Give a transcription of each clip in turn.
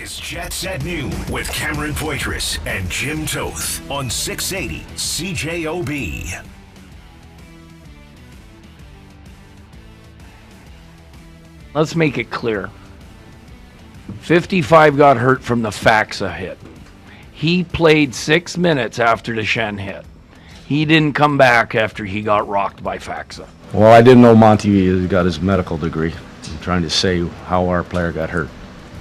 is Jets at Noon with Cameron Poitras and Jim Toth on 680 CJOB. Let's make it clear. 55 got hurt from the Faxa hit. He played 6 minutes after the Shen hit. He didn't come back after he got rocked by Faxa. Well, I didn't know Monty got his medical degree. I'm trying to say how our player got hurt.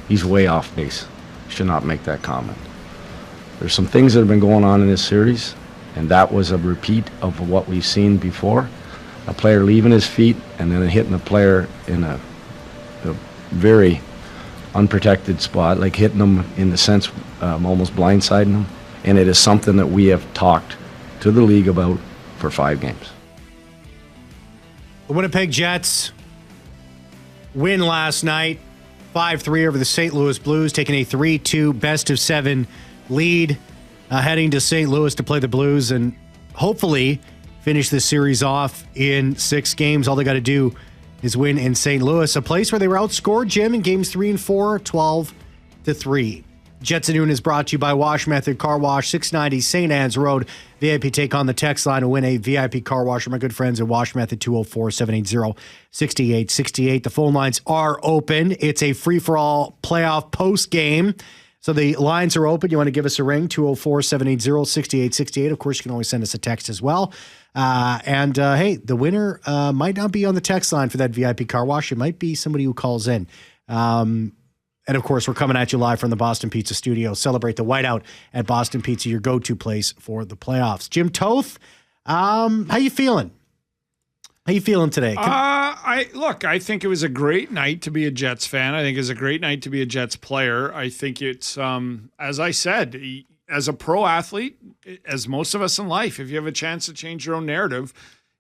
He's way off base. Should not make that comment. There's some things that have been going on in this series, and that was a repeat of what we've seen before. A player leaving his feet and then hitting a player in a very unprotected spot, like hitting them in the sense almost blindsiding them. And it is something that we have talked to the league about for 5 games. The Winnipeg Jets win last night, 5-3 over the St. Louis Blues, taking a 3-2 best-of-7 lead, heading to St. Louis to play the Blues and hopefully finish this series off in 6 games. All they got to do is win in St. Louis, a place where they were outscored, Jim, in games 3 and 4, 12-3. Jets at Noon is brought to you by Wash Method Car Wash, 690 St. Anne's Road. VIP take on the text line to win a VIP car wash from my good friends at Wash Method, 204-780-6868. The phone lines are open. It's a free-for-all playoff post game. So the lines are open. You want to give us a ring, 204-780-6868. Of course, you can always send us a text as well. Hey, the winner might not be on the text line for that VIP car wash. It might be somebody who calls in. And, of course, we're coming at you live from the Boston Pizza Studio. Celebrate the whiteout at Boston Pizza, your go-to place for the playoffs. Jim Toth, how you feeling? How you feeling today? I think it was a great night to be a Jets fan. I think it was a great night to be a Jets player. I think it's, as I said, as a pro athlete, as most of us in life, if you have a chance to change your own narrative,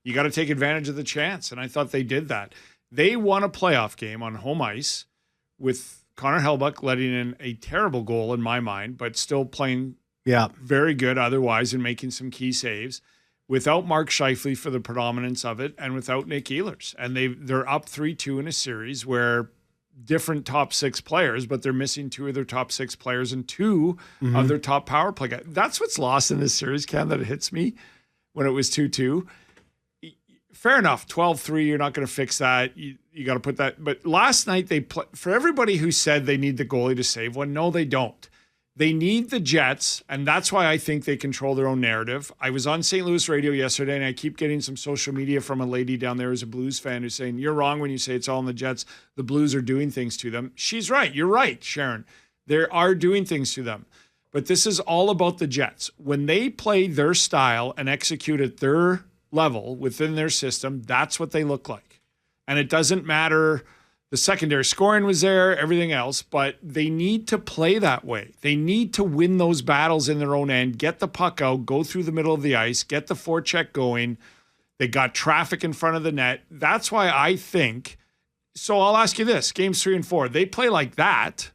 you got to take advantage of the chance. And I thought they did that. They won a playoff game on home ice with Connor Hellebuyck letting in a terrible goal in my mind, but still playing very good otherwise and making some key saves, without Mark Scheifele for the predominance of it, and without Nick Ehlers. And they're up 3-2 in a series where different top 6 players, but they're missing 2 of their top 6 players and 2 of their top power play guys. That's what's lost in this series, Cam, that it hits me when it was 2-2. Fair enough, 12-3, you're not going to fix that. You got to put that. But last night, for everybody who said they need the goalie to save one, no, they don't. They need the Jets, and that's why I think they control their own narrative. I was on St. Louis radio yesterday, and I keep getting some social media from a lady down there who's a Blues fan who's saying, you're wrong when you say it's all in the Jets. The Blues are doing things to them. She's right. You're right, Sharon. They are doing things to them. But this is all about the Jets. When they play their style and execute at their level within their system, that's what they look like. And it doesn't matter, the secondary scoring was there, everything else, but they need to play that way. They need to win those battles in their own end, get the puck out, go through the middle of the ice, get the forecheck going. They got traffic in front of the net. That's why I think, so I'll ask you this, games 3 and 4, they play like that.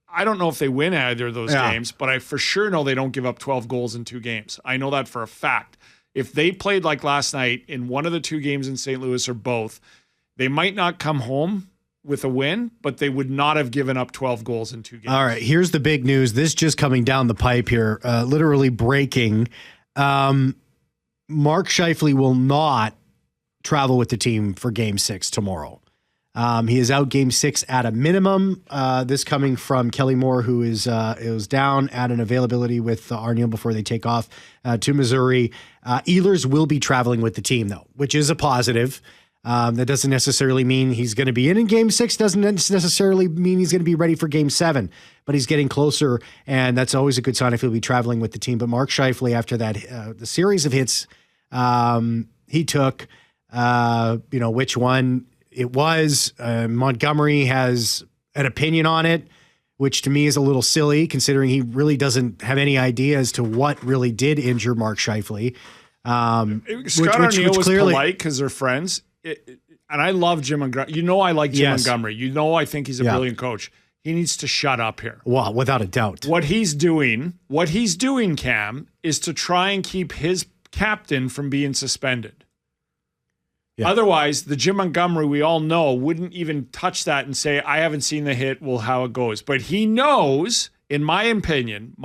I don't know if they win either of those games, but I for sure know they don't give up 12 goals in 2 games. I know that for a fact. If they played like last night in one of the 2 games in St. Louis or both, they might not come home with a win, but they would not have given up 12 goals in 2 games. All right, here's the big news. This just coming down the pipe here, literally breaking. Mark Scheifele will not travel with the team for Game 6 tomorrow. He is out Game 6 at a minimum. This coming from Kelly Moore, who is down at an availability with Arniel before they take off to Missouri. Ehlers will be traveling with the team, though, which is a positive. That doesn't necessarily mean he's going to be in Game 6. Doesn't necessarily mean he's going to be ready for Game 7. But he's getting closer, and that's always a good sign if he'll be traveling with the team. But Mark Scheifele, after that, the series of hits he took, which one it was. Montgomery has an opinion on it, which to me is a little silly considering he really doesn't have any idea as to what really did injure Mark Scheifele. Scott Arniel was clearly polite because they're friends. And I love Jim Montgomery. I like Jim Montgomery. I think he's a brilliant coach. He needs to shut up here. Well, without a doubt. What he's doing, Cam, is to try and keep his captain from being suspended. Yeah. Otherwise, the Jim Montgomery we all know wouldn't even touch that and say, I haven't seen the hit, well, how it goes. But he knows, in my opinion,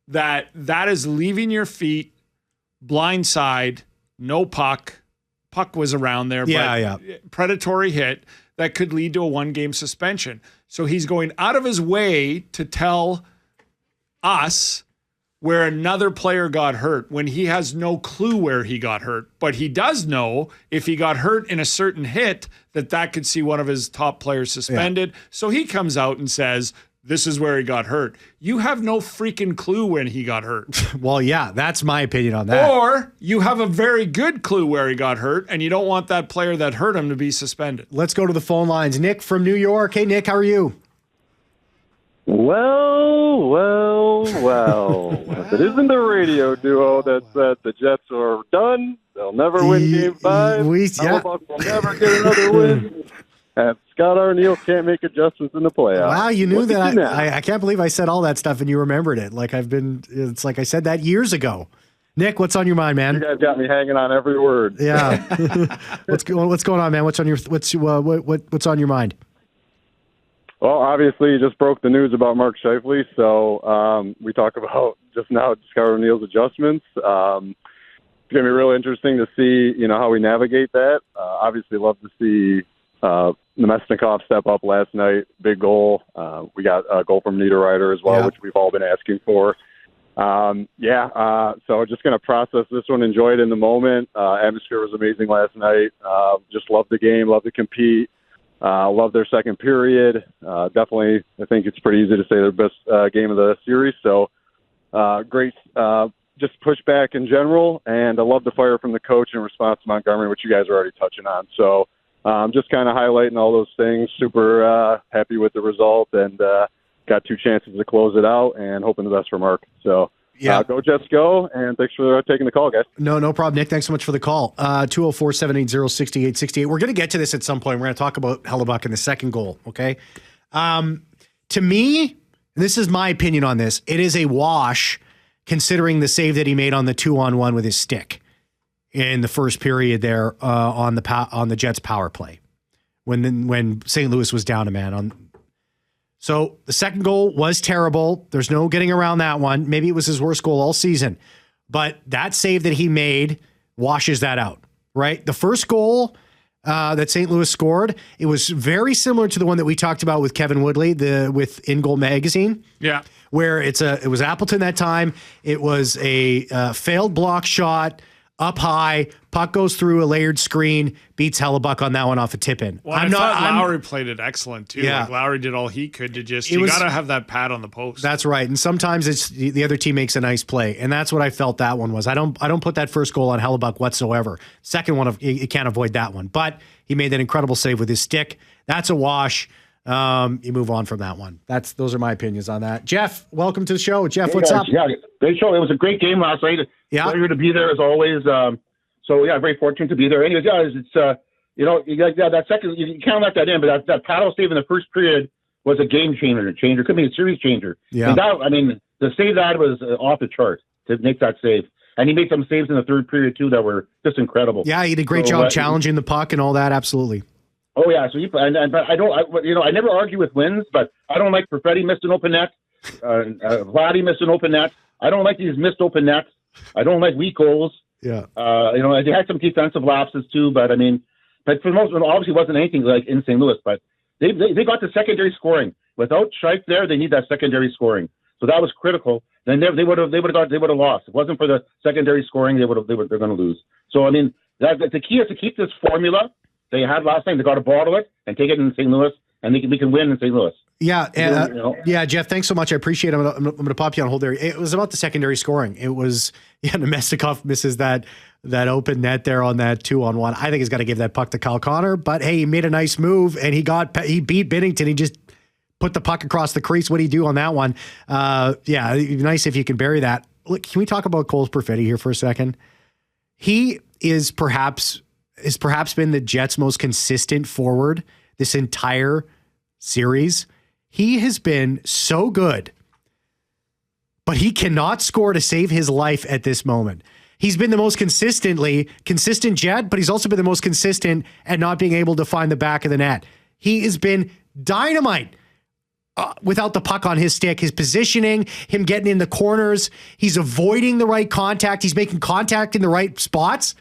that is leaving your feet, blindside, no puck. Puck was around there, but predatory hit that could lead to a 1-game suspension. So he's going out of his way to tell us where another player got hurt when he has no clue where he got hurt. But he does know if he got hurt in a certain hit that could see one of his top players suspended. Yeah. So he comes out and says, this is where he got hurt. You have no freaking clue when he got hurt. Well, yeah, that's my opinion on that. Or you have a very good clue where he got hurt, and you don't want that player that hurt him to be suspended. Let's go to the phone lines. Nick from New York. Hey, Nick, how are you? Well. If it isn't the radio duo that said the Jets are done, they'll never win Game 5, Hellebuyck will never get another win, and Scott Arniel can't make adjustments in the playoffs. Wow, you knew that. I can't believe I said all that stuff and you remembered it. It's like I said that years ago. Nick, what's on your mind, man? You guys got me hanging on every word. Yeah. What's going on, man? What's on your mind? Well, obviously, you just broke the news about Mark Scheifele, so we talk about just now Scott Arniel's adjustments. It's going to be really interesting to see, how we navigate that. Obviously, love to see Nemesnikov step up last night. Big goal. We got a goal from Niederreiter as well, which we've all been asking for. So just going to process this one, enjoy it in the moment. Atmosphere was amazing last night. Just love the game, love to compete. Love their second period. Definitely, I think it's pretty easy to say their best game of the series. So great, just push back in general. And I love the fire from the coach in response to Montgomery, which you guys are already touching on. So just kind of highlighting all those things. Super happy with the result and got 2 chances to close it out and hoping the best for Mark. So. Yeah, go Jets go, and thanks for taking the call, guys. No problem, Nick. Thanks so much for the call. 204-780-6868. We're going to get to this at some point. We're going to talk about Hellebuyck and the second goal, okay? To me, this is my opinion on this, it is a wash considering the save that he made on the 2-on-1 with his stick in the first period there on the Jets power play when St. Louis was down a man. So the second goal was terrible. There's no getting around that one. Maybe it was his worst goal all season. But that save that he made washes that out, right? The first goal that St. Louis scored, it was very similar to the one that we talked about with Kevin Woodley, with In Goal Magazine. Yeah. Where it was Appleton that time. It was a failed block shot, up high, puck goes through a layered screen, beats Hellebuyck on that one off a tip-in. Well, I thought Lowry played it excellent, too. Yeah. Like Lowry did all he could to you got to have that pad on the post. That's right. And sometimes it's the other team makes a nice play. And that's what I felt that one was. I don't put that first goal on Hellebuyck whatsoever. Second one, you can't avoid that one. But he made that incredible save with his stick. That's a wash. You move on from that one. Those are my opinions on that. Jeff, welcome to the show. Jeff, what's up? Yeah, great show. It was a great game last night. Yeah. Pleasure to be there as always. Very fortunate to be there. Anyways, it's that second, you can't let that in, but that paddle save in the first period was a game changer. Could be a series changer. Yeah. And the save that was off the chart to make that save. And he made some saves in the third period too that were just incredible. Yeah, he did a great job challenging the puck and all that. Absolutely. Oh yeah. So I never argue with wins, but I don't like Perfetti missed an open net. Vladdy missed an open net. I don't like these missed open nets. I don't like weak goals. Yeah. They had some defensive lapses too, but for the most part, obviously wasn't anything like in St. Louis, but they got the secondary scoring. Without Scheifele there, they need that secondary scoring. So that was critical. Then they would have lost. If it wasn't for the secondary scoring, they're going to lose. So the key is to keep this formula they had last night. They got to bottle it and take it in St. Louis, and we can win in St. Louis. Yeah, yeah, Jeff, thanks so much. I appreciate it. I'm going to pop you on hold there. It was about the secondary scoring. It was, Nemesnikov misses that open net there on that 2-on-1. I think he's got to give that puck to Kyle Connor, but hey, he made a nice move and he beat Binnington. He just put the puck across the crease. What do you do on that one? It'd be nice if you can bury that. Look, can we talk about Cole Perfetti here for a second? He is perhaps been the Jets' most consistent forward this entire series. He has been so good, but he cannot score to save his life at this moment. He's been the most consistent Jet, but he's also been the most consistent at not being able to find the back of the net. He has been dynamite without the puck on his stick. His positioning, him getting in the corners, he's avoiding the right contact. He's making contact in the right spots.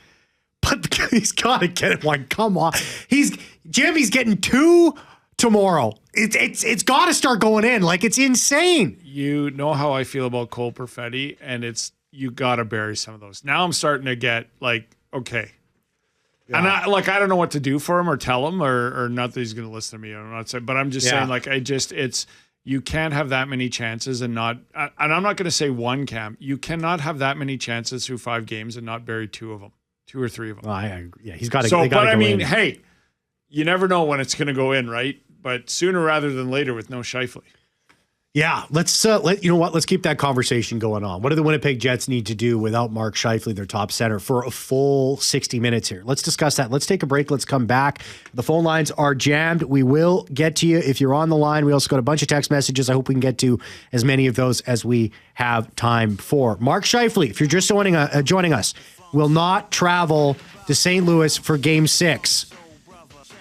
But he's got to get it one. Come on. He's getting 2 tomorrow. It's got to start going in. Like, it's insane. You know how I feel about Cole Perfetti, and you got to bury some of those. Now I'm starting to get like, okay. Yeah. And I don't know what to do for him or tell him or not that he's going to listen to me. I'm not saying, but I'm just saying, like, you can't have that many chances and not, and I'm not going to say one, Cam. You cannot have that many chances through 5 games and not bury 2 of them, 2 or 3 of them. Well, I agree. Yeah, he's got to. So, but I mean, hey, you never know when it's going to go in, right? But sooner rather than later with no Scheifele. Yeah, let's let's keep that conversation going on. What do the Winnipeg Jets need to do without Mark Scheifele, their top center, for a full 60 minutes here? Let's discuss that. Let's take a break. Let's come back. The phone lines are jammed. We will get to you if you're on the line. We also got a bunch of text messages. I hope we can get to as many of those as we have time for. Mark Scheifele, if you're just joining us, will not travel to St. Louis for Game 6.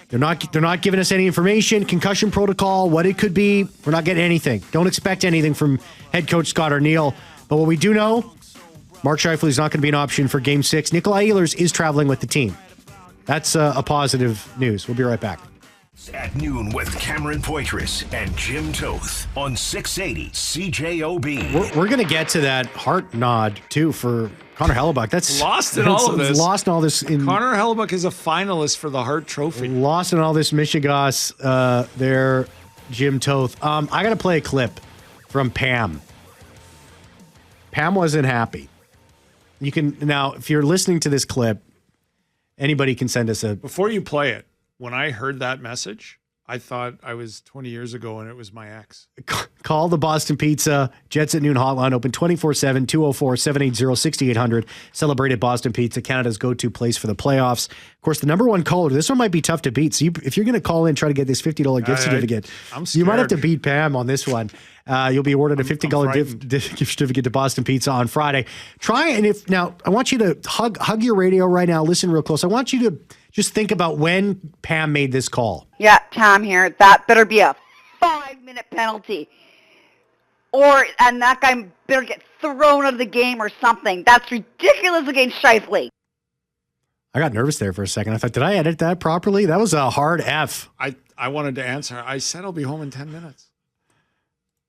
They're not giving us any information, concussion protocol, what it could be. We're not getting anything. Don't expect anything from head coach Scott Arniel. But what we do know, Mark Scheifele is not going to be an option for Game 6. Nikolai Ehlers is traveling with the team. That's a positive news. We'll be right back. At noon with Cameron Poitras and Jim Toth on 680 CJOB. We're going to get to that heart nod, too, for Connor Hellebuyck. That's lost in all of this. Lost in all this. Connor Hellebuyck is a finalist for the Hart Trophy. Lost in all this Michigas there, Jim Toth. I got to play a clip from Pam. Pam wasn't happy. You can now, if you're listening to this clip, anybody can send us a. Before you play it, when I heard that message, I thought I was 20 years ago and it was my ex. Call the Boston Pizza Jets at Noon hotline, open 24/7, 204-780-6800. Celebrated Boston Pizza, Canada's go-to place for the playoffs. Of course, the number one caller, this one might be tough to beat. So if you're going to call in, try to get this $50 gift certificate, you might have to beat Pam on this one. You'll be awarded a $50 gift certificate to Boston Pizza on Friday. Try, and I want you to hug your radio right now. Listen real close. I want you to just think about when Pam made this call. Yeah, Tom here. That better be a 5-minute penalty. And that guy better get thrown out of the game or something. That's ridiculous against Scheifele. I got nervous there for a second. I thought, did I edit that properly? That was a hard F. I wanted to answer. I said I'll be home in 10 minutes.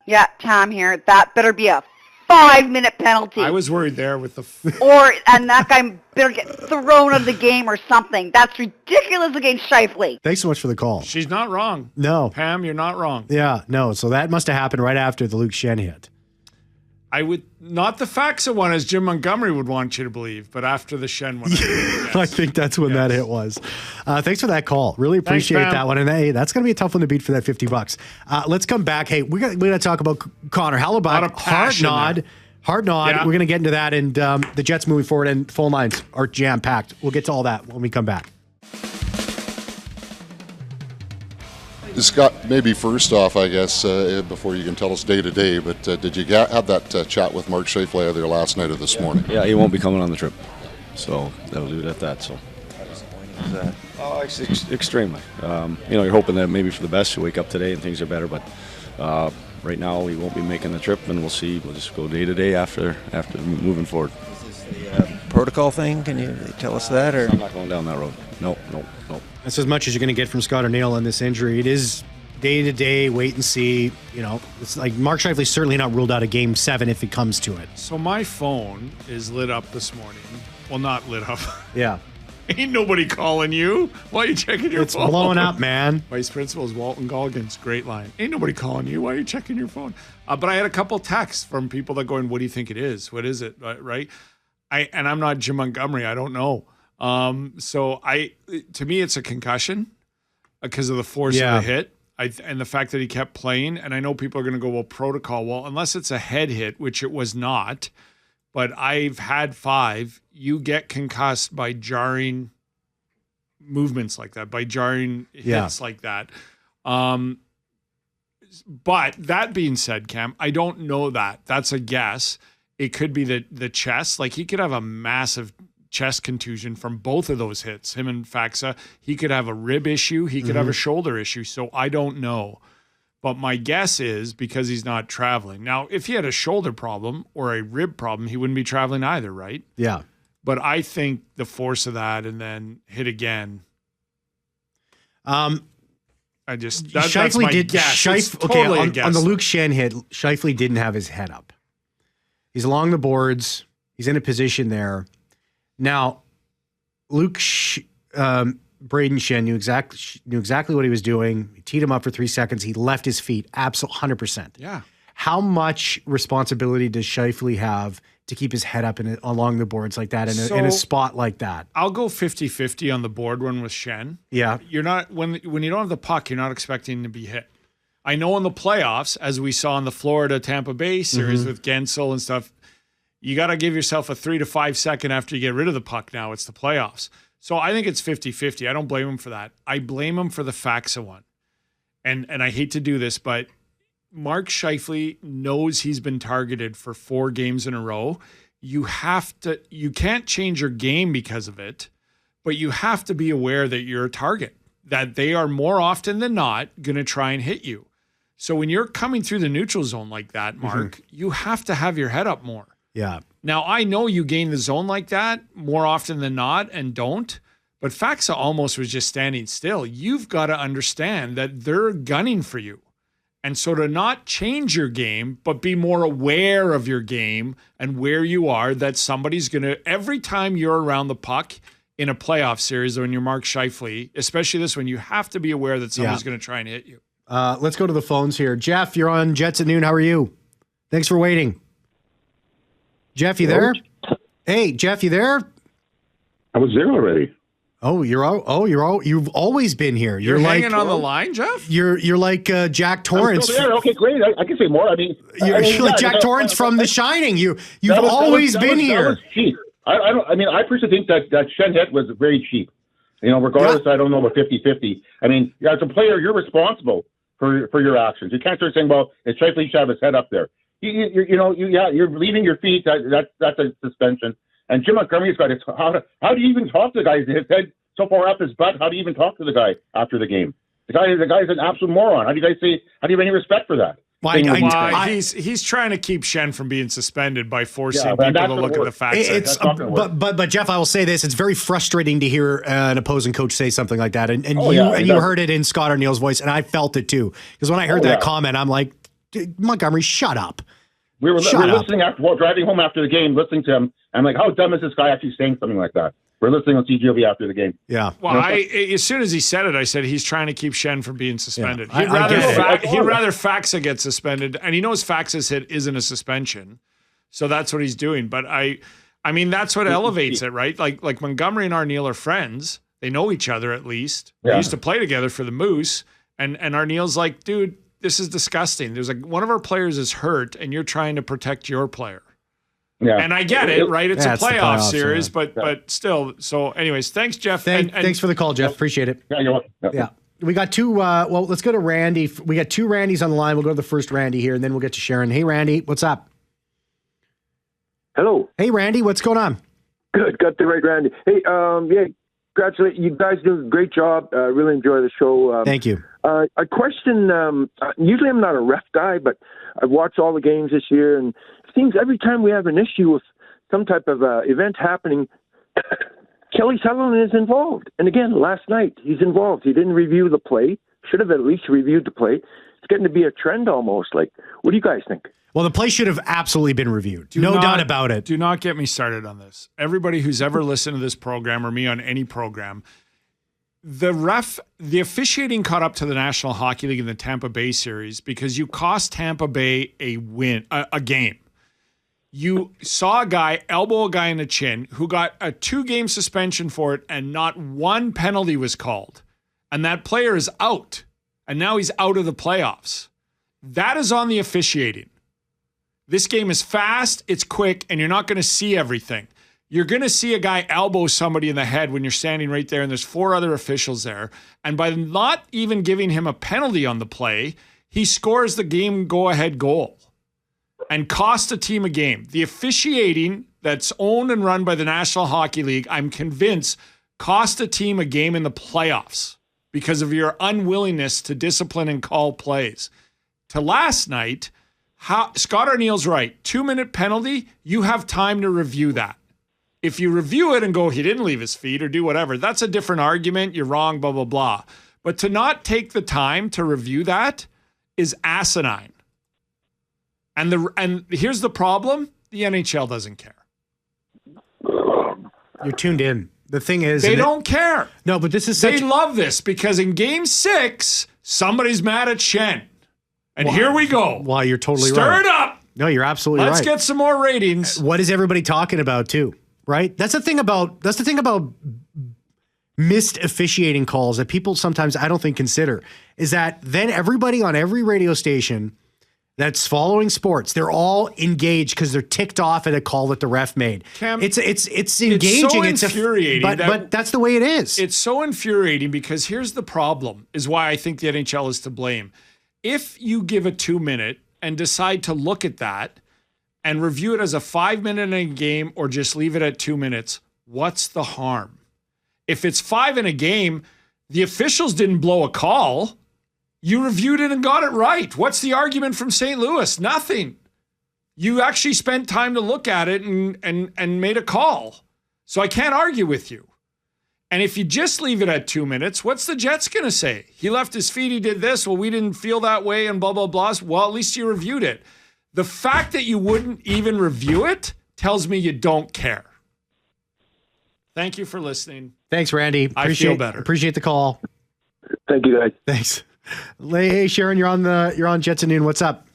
Yeah, Tom here. That better be a 5-minute penalty. I was worried there with the... And that guy better get thrown out of the game or something. That's ridiculous against Scheifele. Thanks so much for the call. She's not wrong. No. Pam, you're not wrong. Yeah, no. So that must have happened right after the Luke Schenn hit. I would... Not the Faxa one, as Jim Montgomery would want you to believe, but after the Schenn one. Yes. I think that's when that hit was. Thanks for that call. Really appreciate that one. And hey, that's going to be a tough one to beat for that $50. Let's come back. Hey, we're going to talk about Connor Hellebuyck. Hard nod. Yeah. We're going to get into that and the Jets moving forward, and phone lines are jam-packed. We'll get to all that when we come back. Scott, maybe first off, I guess, before you can tell us day to day, but did you have that chat with Mark Scheifele either last night or this morning? Yeah, he won't be coming on the trip, so that'll leave it at that. So, extremely. You're hoping that maybe for the best you wake up today and things are better, but right now he won't be making the trip, and we'll see. We'll just go day to day after moving forward. Is this the protocol thing? Can you tell us that? Or I'm not going down that road. No. That's as much as you're going to get from Scott Arniel on this injury. It is day to day, wait and see. It's like Mark Scheifele's certainly not ruled out of Game 7 if it comes to it. So my phone is lit up this morning. Well, not lit up. Yeah. Ain't nobody calling you. Why are you checking your phone? It's blowing up, man. Vice Principal is Walton Goggins. Great line. Ain't nobody calling you. Why are you checking your phone? But I had a couple texts from people that going, what do you think it is? What is it? Right? And I'm not Jim Montgomery. I don't know. To me, it's a concussion because of the force of the hit. And the fact that he kept playing. And I know people are going to go, well, protocol. Well, unless it's a head hit, which it was not. But I've had 5. You get concussed by jarring movements like that, by jarring hits like that. But that being said, Cam, I don't know that. That's a guess. It could be the chest. Like, he could have a massive chest contusion from both of those hits, him and Faksa. He could have a rib issue. He could have a shoulder issue. So I don't know. But my guess is because he's not traveling. Now, if he had a shoulder problem or a rib problem, he wouldn't be traveling either, right? Yeah. But I think the force of that and then hit again. That's my guess. It's totally a guess. On the Luke Schenn hit, Scheifele didn't have his head up. He's along the boards. He's in a position there. Now, Braden Schenn knew exactly what he was doing. He teed him up for 3 seconds. He left his feet, absolutely 100%. Yeah. How much responsibility does Scheifele have to keep his head up along the boards like that in a spot like that? I'll go 50-50 on the board one with Schenn. Yeah. You're not when you don't have the puck, you're not expecting to be hit. I know in the playoffs, as we saw in the Florida-Tampa Bay series with Gensel and stuff, you got to give yourself a 3 to 5 second after you get rid of the puck now. It's the playoffs. So I think it's 50-50. I don't blame him for that. I blame him for the Faksa one. And I hate to do this, but Mark Scheifele knows he's been targeted for 4 games in a row. You can't change your game because of it, but you have to be aware that you're a target, that they are more often than not going to try and hit you. So when you're coming through the neutral zone like that, Mark, you have to have your head up more. Yeah. Now, I know you gain the zone like that more often than not and don't, but Faksa almost was just standing still. You've got to understand that they're gunning for you. And so to not change your game, but be more aware of your game and where you are, that somebody's going to, every time you're around the puck in a playoff series or when you're Mark Scheifele, especially this one, you have to be aware that somebody's going to try and hit you. Let's go to the phones here. Jeff, you're on Jets at Noon. How are you? Thanks for waiting. Jeff, you there? Hey, Jeff, you there? I was there already. You've always been here. You're like, hanging on the line, Jeff? You're like Jack Torrance. Okay, great. I can say more. You're like Jack Torrance from The Shining. You've always been here. That was cheap. I personally think that Schenn hit was very cheap. Regardless, I don't know about 50-50. As a player, you're responsible for your actions. You can't start saying, well, it's Scheifele should have his head up there. You're leaving your feet. That's a suspension. And Jim Montgomery's got how do you even talk to the guy? His head so far up his butt. How do you even talk to the guy after the game? The guy's an absolute moron. How do you guys say? How do you have any respect for that? He's trying to keep Schenn from being suspended by forcing people to look at the facts. But Jeff, I will say this: it's very frustrating to hear an opposing coach say something like that, and you heard it in Scott Arneal's voice, and I felt it too. Because when I heard that comment, I'm like, Montgomery, shut up. We were listening driving home after the game, listening to him. I'm like, how dumb is this guy actually saying something like that? We're listening on CGOV after the game. Yeah. Well, as soon as he said it, I said he's trying to keep Schenn from being suspended. Yeah. He'd rather Faksa get suspended, and he knows Faksa's hit isn't a suspension, so that's what he's doing. But I mean, that's what elevates it, right? Like Montgomery and Arneal are friends. They know each other at least. Yeah. They used to play together for the Moose, and Arneal's like, dude, this is disgusting. There's one of our players is hurt, and you're trying to protect your player. Yeah. And I get it, right? It's a playoff series, but still. So, anyways, thanks, Jeff. Thanks for the call, Jeff. Appreciate it. Yeah, you're welcome. Yeah. We got two. Let's go to Randy. We got 2 Randys on the line. We'll go to the first Randy here, and then we'll get to Sharon. Hey, Randy, what's up? Hello. Hey, Randy, what's going on? Good. Got the right Randy. Hey, congratulations. You guys do a great job. Really enjoy the show. Thank you. A question. Usually I'm not a ref guy, but I've watched all the games this year, and it seems every time we have an issue with some type of event happening, Kelly Sullivan is involved. And again, last night, he's involved. He didn't review the play. Should have at least reviewed the play. It's getting to be a trend almost. What do you guys think? Well, the play should have absolutely been reviewed. No doubt about it. Do not get me started on this. Everybody who's ever listened to this program or me on any program, the officiating caught up to the National Hockey League in the Tampa Bay series because you cost Tampa Bay a game. You saw a guy elbow a guy in the chin who got a 2-game suspension for it, and not one penalty was called. And that player is out. And now he's out of the playoffs. That is on the officiating. This game is fast, it's quick, and you're not going to see everything. You're going to see a guy elbow somebody in the head when you're standing right there, and there's 4 other officials there. And by not even giving him a penalty on the play, he scores the game go-ahead goal. and cost a team a game. The officiating that's owned and run by the National Hockey League, I'm convinced, cost a team a game in the playoffs because of your unwillingness to discipline and call plays. To last night, Scott Arniel's right. 2-minute penalty, you have time to review that. If you review it and go, he didn't leave his feet or do whatever, that's a different argument. You're wrong, blah, blah, blah. But to not take the time to review that is asinine. And here's the problem. The NHL doesn't care. You're tuned in. The thing is, they don't care. No, but this is they love this because in Game 6, somebody's mad at Shen. And here we go. Well, you're totally right. Stir it up. No, you're absolutely right. Let's get some more ratings. What is everybody talking about too? Right? That's the thing about missed officiating calls that people sometimes I don't think consider is that then everybody on every radio station that's following sports, they're all engaged because they're ticked off at a call that the ref made. Cam, it's engaging. It's so infuriating. But that's the way it is. It's so infuriating because here's the problem, is why I think the NHL is to blame. If you give a 2-minute and decide to look at that and review it as a 5-minute in a game or just leave it at 2 minutes, what's the harm? If it's 5 in a game, the officials didn't blow a call. You reviewed it and got it right. What's the argument from St. Louis? Nothing. You actually spent time to look at it and made a call. So I can't argue with you. And if you just leave it at 2 minutes, what's the Jets going to say? He left his feet, he did this. Well, we didn't feel that way and blah, blah, blah. Well, at least you reviewed it. The fact that you wouldn't even review it tells me you don't care. Thank you for listening. Thanks, Randy. I feel better. Appreciate the call. Thank you, guys. Thanks. Hey, Sharon, you're on Jets and Noon. What's up?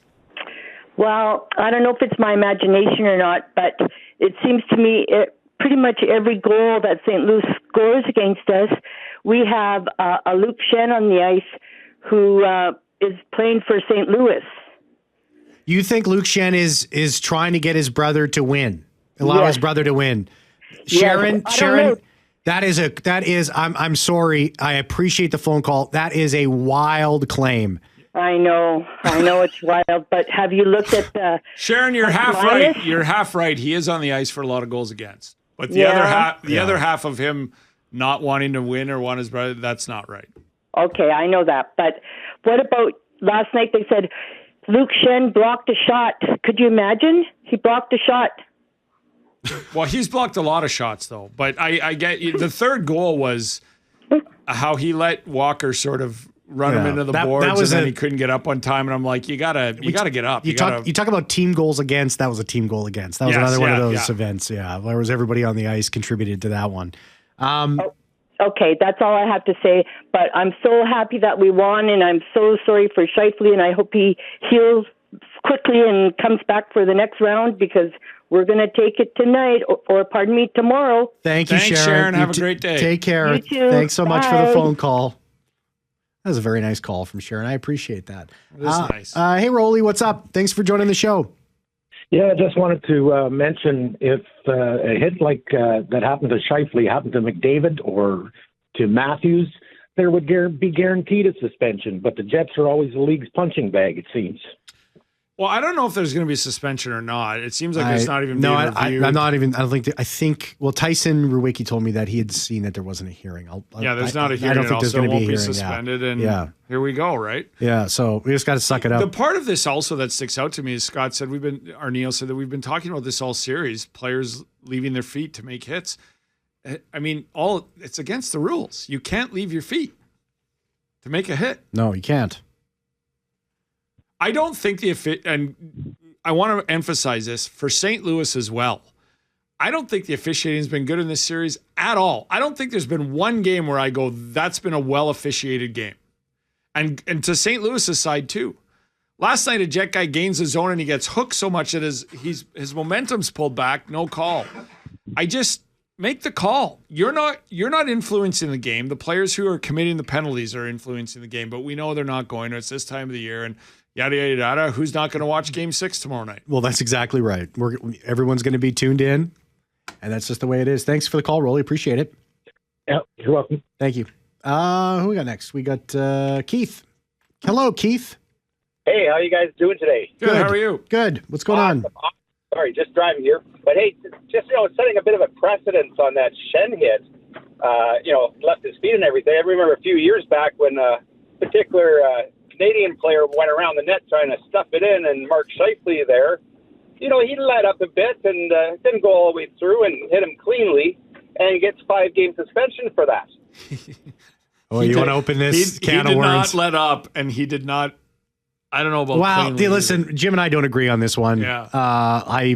Well, I don't know if it's my imagination or not, but it seems to me pretty much every goal that St. Louis scores against us, we have a Luke Shen on the ice who is playing for St. Louis. You think Luke Shen is trying to get his brother to win, allow his brother to win? Sharon, that is. I'm sorry. I appreciate the phone call. That is a wild claim. I know it's wild, but have you looked at the Sharon? You're half right. You're half right. He is on the ice for a lot of goals against, but the other half of him not wanting to win or want his brother, that's not right. Okay, I know that. But what about last night? They said Luke Shen blocked a shot. Could you imagine? He blocked a shot. Well, he's blocked a lot of shots, though. But I get you. The third goal was how he let Walker sort of run him into the boards, and then he couldn't get up on time. And I'm like, you gotta get up. You talk about team goals against. That was a team goal against. That was another one of those events. Yeah, where was everybody on the ice contributed to that one. Okay, that's all I have to say. But I'm so happy that we won, and I'm so sorry for Scheifele, and I hope he heals quickly and comes back for the next round because we're going to take it tonight, or pardon me, tomorrow. Thanks, Sharon. Have a great day. Take care. You too. Thanks so much for the phone call. That was a very nice call from Sharon. I appreciate that. It is nice. Hey, Rolly, what's up? Thanks for joining the show. Yeah, I just wanted to mention if a hit like that happened to Scheifele happened to McDavid or to Matthews, there would be guaranteed a suspension. But the Jets are always the league's punching bag, it seems. Well, I don't know if there's going to be a suspension or not. It seems like it's not even being reviewed. I'm not even. I think. Well, Tyson Ruwicki told me that he had seen that there wasn't a hearing. There's not a hearing. I don't think there's going to be a hearing. Suspended, and here we go. Right? Yeah. So we just got to suck it up. The part of this also that sticks out to me is Scott said Arniel said that we've been talking about this all series. Players leaving their feet to make hits. I mean, it's against the rules. You can't leave your feet to make a hit. No, you can't. I don't think and I want to emphasize this for St. Louis as well. I don't think the officiating has been good in this series at all. I don't think there's been one game where I go, that's been a well officiated game. And to St. Louis's side too. Last night a Jet guy gains his zone and he gets hooked so much that his momentum's pulled back, no call. I just make the call. You're not influencing the game. The players who are committing the penalties are influencing the game, but we know they're not going to. It's this time of the year and yada, yada, yada. Who's not going to watch Game 6 tomorrow night? Well, that's exactly right. Everyone's going to be tuned in, and that's just the way it is. Thanks for the call, Rolly. Appreciate it. Yeah, you're welcome. Thank you. Who we got next? We got Keith. Hello, Keith. Hey, how you guys doing today? Good. How are you? Good. What's going on? Sorry, just driving here. But hey, just setting a bit of a precedence on that Schenn hit. Left his feet and everything. I remember a few years back when a particular Canadian player went around the net trying to stuff it in, and Mark Scheifele there, he let up a bit and didn't go all the way through and hit him cleanly, and he gets 5-game suspension for that. Oh, you want to open this can of worms? He did not let up, and he did not. I don't know about. Wow, cleanly listen, Jim and I don't agree on this one. Yeah. I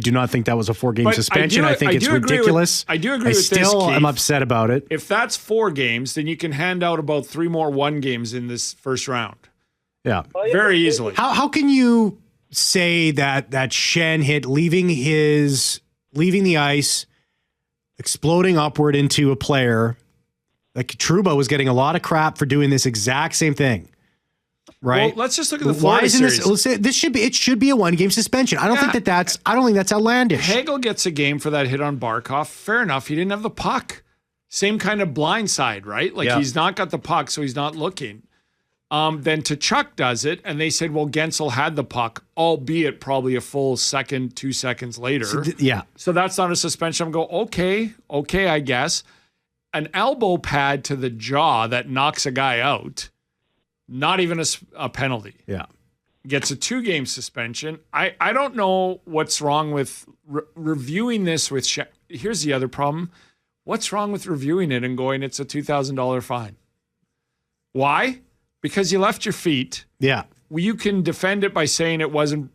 do not think that was a 4-game suspension. I think it's ridiculous. I do agree with this, still Keith. am upset about it. If that's 4 games, then you can hand out about 3 more 1 games in this first round. Yeah. Very easily. How can you say that Schenn hit leaving the ice, exploding upward into a player? Like Trouba was getting a lot of crap for doing this exact same thing. Right. Well, let's just look at the Florida series. It should be a 1-game suspension. I don't think that's outlandish. Hagel gets a game for that hit on Barkov. Fair enough. He didn't have the puck. Same kind of blind side, right? Like he's not got the puck, so he's not looking. Then Tkachuk does it, and they said, well, Gensel had the puck, albeit probably a full 2 seconds later. So that's not a suspension. I'm going, okay, I guess. An elbow pad to the jaw that knocks a guy out. Not even a penalty. Yeah. Gets a 2-game suspension. I don't know what's wrong with reviewing this with here's the other problem. What's wrong with reviewing it and going, it's a $2,000 fine? Why? Because you left your feet. Yeah. You can defend it by saying it wasn't,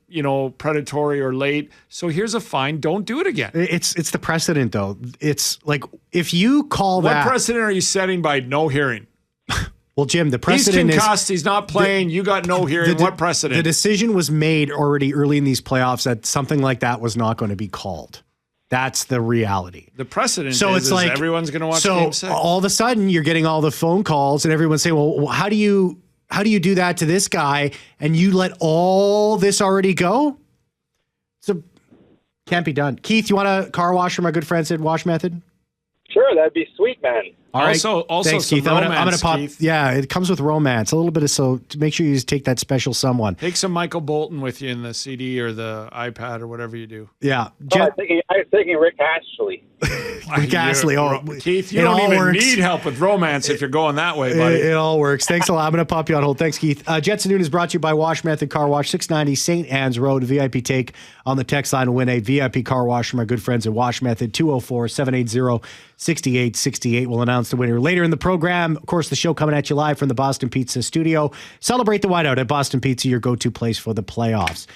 predatory or late. So here's a fine. Don't do it again. It's the precedent, though. It's like if you call what precedent are you setting by no hearing? Well, Jim, the precedent he's concussed, he's not playing, you got no hearing. What precedent? The decision was made already early in these playoffs that something like that was not going to be called. That's the reality. The precedent is like everyone's going to watch Game 6. All of a sudden, you're getting all the phone calls and everyone's saying, well, how do you do that to this guy and you let all this already go? So can't be done. Keith, you want a car wash from my good friend Sid Wash Method? Sure, that'd be sweet, man. All right. Also thanks, some Keith. romance, I'm gonna pop. Keith. Yeah, it comes with romance. A little bit of so. Make sure you just take that special someone. Take some Michael Bolton with you in the CD or the iPad or whatever you do. Yeah. I was thinking Rick Ashley. Rick Astley. Keith, you don't even need help with romance if you're going that way, buddy. It all works. Thanks a lot. I'm going to pop you on hold. Thanks, Keith. Jets at Noon is brought to you by Wash Method Car Wash, 690 St. Anne's Road. VIP take on the text line to win a VIP car wash from our good friends at Wash Method. 204-780-6868. We'll announce the winner later in the program. Of course, the show coming at you live from the Boston Pizza studio. Celebrate the whiteout at Boston Pizza, your go-to place for the playoffs.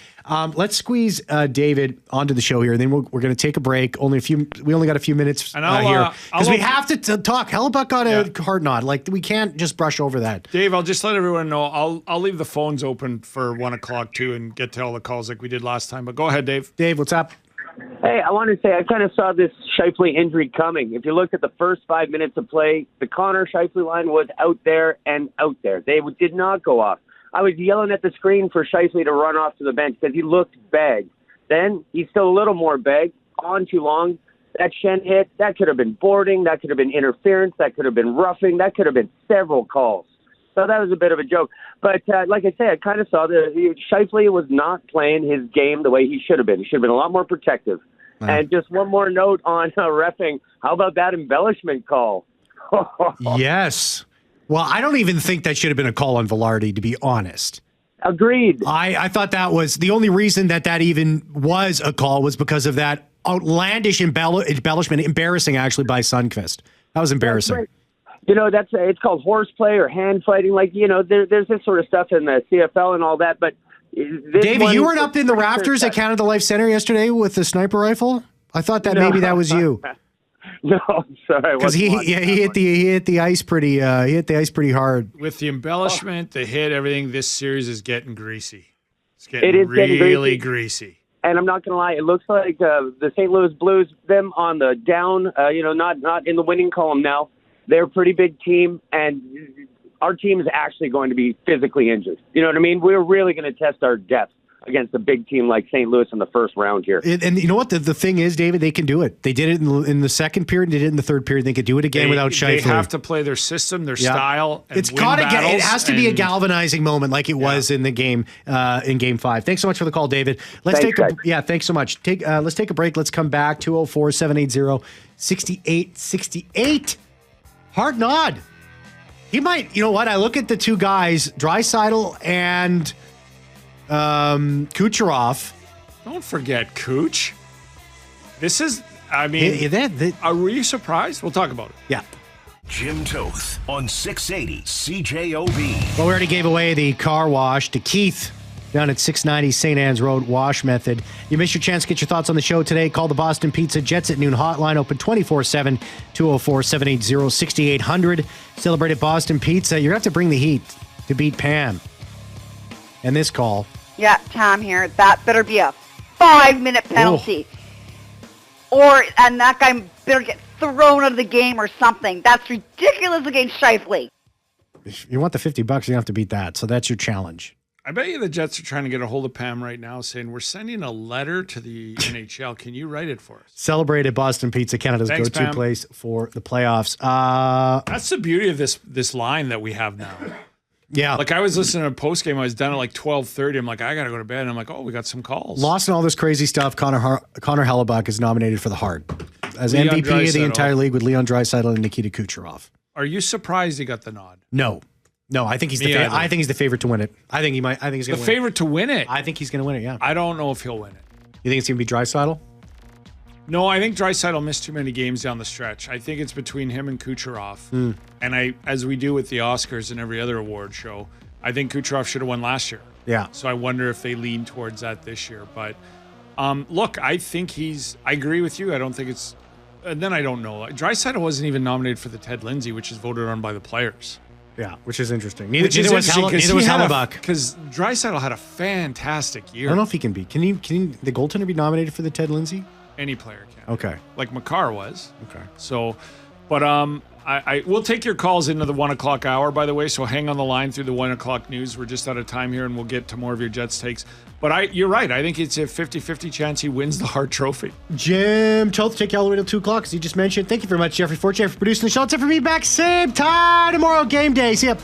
Let's squeeze David onto the show here, and then we're going to take a break. We only got a few minutes here because we have to talk. Hellebuyck got a hard nod. Like we can't just brush over that. Dave, I'll just let everyone know. I'll leave the phones open for 1 o'clock too, and get to all the calls like we did last time. But go ahead, Dave. Dave, what's up? Hey, I wanted to say I kind of saw this Scheifele injury coming. If you look at the first 5 minutes of play, the Connor Scheifele line was out there and out there. They did not go off. I was yelling at the screen for Scheifele to run off to the bench because he looked bagged. Then he's still a little more bagged, on too long. That Schenn hit, that could have been boarding, that could have been interference, that could have been roughing, that could have been several calls. So that was a bit of a joke. But like I said, I kind of saw that Scheifele was not playing his game the way he should have been. He should have been a lot more protective. Wow. And just one more note on reffing. How about that embellishment call? Yes. Well, I don't even think that should have been a call on Velarde, to be honest. Agreed. I thought that was the only reason that even was a call was because of that outlandish embellishment, embarrassing actually by Sundqvist. That was embarrassing. Right. It's called horseplay or hand fighting. Like, there's this sort of stuff in the CFL and all that. But David, you weren't up in the rafters at Canada Life Center yesterday with the sniper rifle? I thought that maybe that was you. No, sorry. Because he hit the ice pretty hard. With the embellishment, the hit, everything, this series is getting greasy. It's getting really greasy. And I'm not going to lie, it looks like the St. Louis Blues, them on the down, not in the winning column now. They're a pretty big team, and our team is actually going to be physically injured. You know what I mean? We're really going to test our depth against a big team like St. Louis in the first round here. And you know what? The thing is, David, they can do it. They did it in the second period, they did it in the third period. They could do it again without Scheifele. They have to play their system, their style, and it's got to get. It has to be a galvanizing moment like it was in the game in Game 5. Thanks so much for the call, David. Thanks so much. Let's take a break. Let's come back. 204-780-6868. Hard nod. He might. You know what? I look at the two guys, Draisaitl and Kucherov. Don't forget Kuch. This is, I mean, were you surprised? We'll talk about it. Yeah. Jim Toth on 680 CJOB. Well, we already gave away the car wash to Keith down at 690 St. Anne's Road Wash Method. You missed your chance to get your thoughts on the show today. Call the Boston Pizza Jets at noon hotline, open 24/7, 204-780-6800. Celebrate at Boston Pizza. You're going to have to bring the heat to beat Pam. And this call. Yeah, Tom here. That better be a 5-minute penalty. And that guy better get thrown out of the game or something. That's ridiculous against Scheifele. If you want the $50, you're going to have to beat that. So that's your challenge. I bet you the Jets are trying to get a hold of Pam right now saying, we're sending a letter to the NHL. Can you write it for us? Celebrate at Boston Pizza, Canada's go-to place for the playoffs. That's the beauty of this line that we have now. Yeah. Like I was listening to Postgame. I was done at like 12:30. I'm like, I got to go to bed. And I'm like, oh, we got some calls. Lost in all this crazy stuff. Connor Hellebuyck is nominated for the Hart as Leon MVP of the Draisaitl. Entire league with Leon Draisaitl and Nikita Kucherov. Are you surprised he got the nod? No, I think he's I think he's the favorite to win it. I think he's going to win it. The favorite to win it? I think he's going to win it, yeah. I don't know if he'll win it. You think it's going to be Draisaitl? No, I think Draisaitl missed too many games down the stretch. I think it's between him and Kucherov. And as we do with the Oscars and every other award show, I think Kucherov should have won last year. Yeah. So I wonder if they lean towards that this year. But look, I think I agree with you. I don't think it's, and then I don't know. Draisaitl wasn't even nominated for the Ted Lindsay, which is voted on by the players. Yeah, which is interesting. Neither was Hellebuyck. Because Draisaitl had a fantastic year. I don't know if he can be. Can the goaltender be nominated for the Ted Lindsay? Any player can. Okay. Like Makar was. Okay. So, but I will take your calls into the 1 o'clock hour, by the way, so hang on the line through the 1 o'clock news. We're just out of time here, and we'll get to more of your Jets takes. But you're right. I think it's a 50-50 chance he wins the Hart Trophy. Jim Toth, take you all the way till 2 o'clock, as you just mentioned. Thank you very much, Jeffrey Fortune, for producing the show. That's it for me. Back same time tomorrow, game day. See ya.